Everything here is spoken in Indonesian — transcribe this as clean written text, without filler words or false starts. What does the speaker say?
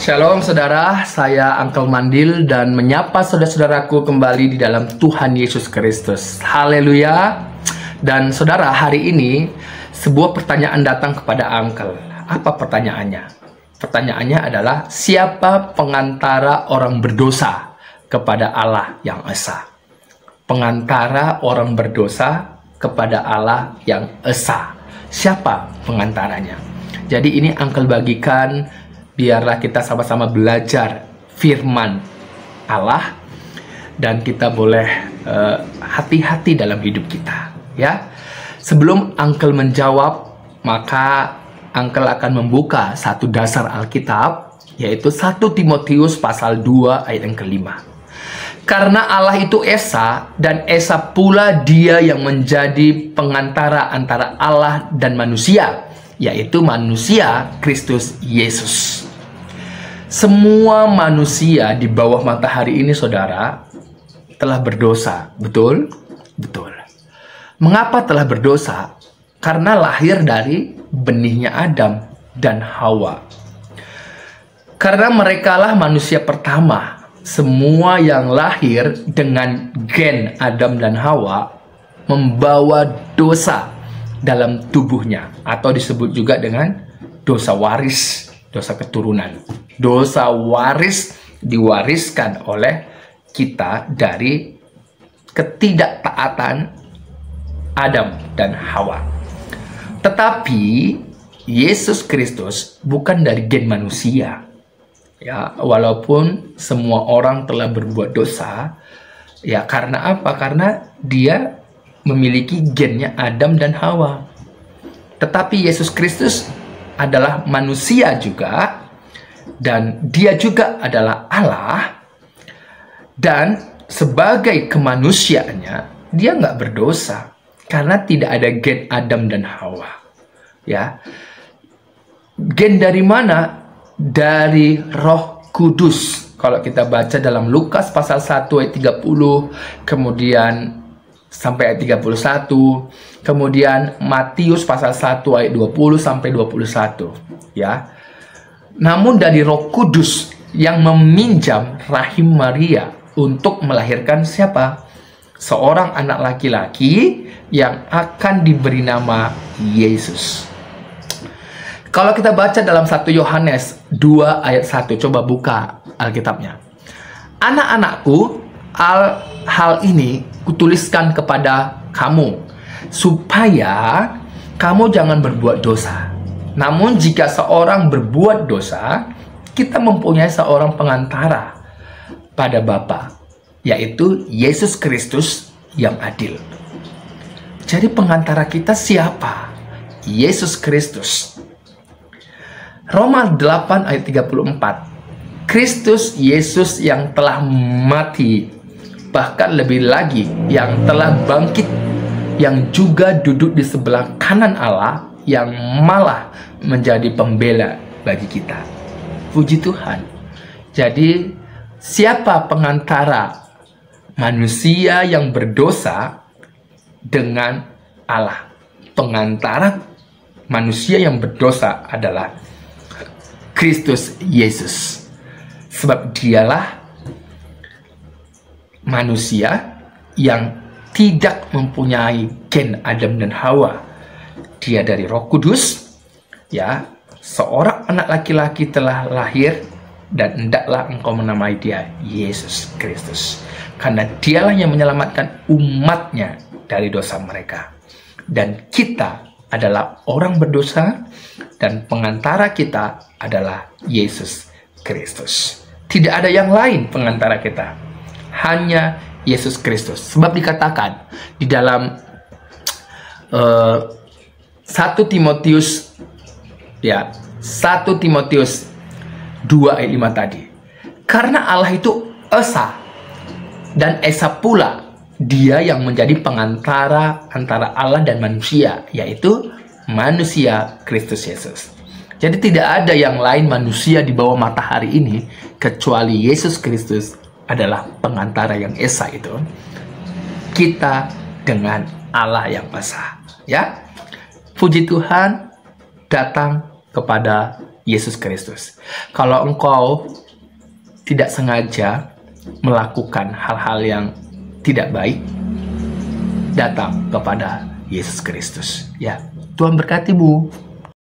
Shalom saudara, saya Uncle Mandil dan menyapa saudara-saudaraku kembali di dalam Tuhan Yesus Kristus. Haleluya. Dan saudara, hari ini sebuah pertanyaan datang kepada Uncle. Apa pertanyaannya? Pertanyaannya adalah, siapa pengantara orang berdosa kepada Allah yang esa? Pengantara orang berdosa kepada Allah yang esa. Siapa pengantaranya? Jadi ini Uncle bagikan, biarlah kita sama-sama belajar firman Allah dan kita boleh hati-hati dalam hidup kita, ya. Sebelum Uncle menjawab, maka Uncle akan membuka satu dasar Alkitab, yaitu 1 Timotius pasal 2 ayat yang kelima. Karena Allah itu esa, dan esa pula Dia yang menjadi pengantara antara Allah dan manusia, yaitu manusia Kristus Yesus. Semua manusia di bawah matahari ini, saudara, telah berdosa. Betul? Betul. Mengapa telah berdosa? Karena lahir dari benihnya Adam dan Hawa. Karena merekalah manusia pertama. Semua yang lahir dengan gen Adam dan Hawa membawa dosa dalam tubuhnya, atau disebut juga dengan dosa waris, dosa keturunan. Dosa waris diwariskan oleh kita dari ketidaktaatan Adam dan Hawa. Tetapi Yesus Kristus bukan dari gen manusia. Ya, walaupun semua orang telah berbuat dosa, ya karena apa? Karena dia memiliki gennya Adam dan Hawa. Tetapi Yesus Kristus adalah manusia juga, dan dia juga adalah Allah, dan sebagai kemanusiaannya dia nggak berdosa karena tidak ada gen Adam dan Hawa. Ya, gen dari mana? Dari Roh Kudus. Kalau kita baca dalam Lukas pasal 1 ayat 30, kemudian sampai ayat 31, kemudian Matius pasal 1 ayat 20 sampai 21, ya. Namun dari Roh Kudus yang meminjam rahim Maria untuk melahirkan siapa? Seorang anak laki-laki yang akan diberi nama Yesus. Kalau kita baca dalam 1 Yohanes 2 ayat 1, coba buka Alkitabnya. Anak-anakku, hal ini kutuliskan kepada kamu, supaya kamu jangan berbuat dosa. Namun jika seorang berbuat dosa, kita mempunyai seorang pengantara pada Bapa, yaitu Yesus Kristus yang adil. Jadi pengantara kita siapa? Yesus Kristus. Roma 8 ayat 34. Kristus Yesus yang telah mati, bahkan lebih lagi yang telah bangkit, yang juga duduk di sebelah kanan Allah, yang malah menjadi pembela bagi kita. Puji Tuhan. Jadi siapa pengantara manusia yang berdosa dengan Allah? Pengantara manusia yang berdosa adalah Kristus Yesus. Sebab dialah manusia yang tidak mempunyai gen Adam dan Hawa. Dia dari Roh Kudus, ya. Seorang anak laki-laki telah lahir, dan hendaklah engkau menamai dia Yesus Kristus, karena dialah yang menyelamatkan umatnya dari dosa mereka. Dan kita adalah orang berdosa, dan pengantara kita adalah Yesus Kristus. Tidak ada yang lain pengantara kita, hanya Yesus Kristus. Sebab dikatakan di dalam 1 Timotius, ya, 1 Timotius 2 ayat 5 tadi. Karena Allah itu esa, dan esa pula Dia yang menjadi pengantara antara Allah dan manusia, yaitu manusia Kristus Yesus. Jadi tidak ada yang lain manusia di bawah matahari ini kecuali Yesus Kristus adalah pengantara yang esa itu. Kita dengan Allah yang esa, ya. Puji Tuhan, datang kepada Yesus Kristus. Kalau engkau tidak sengaja melakukan hal-hal yang tidak baik, datang kepada Yesus Kristus. Ya, Tuhan berkatimu.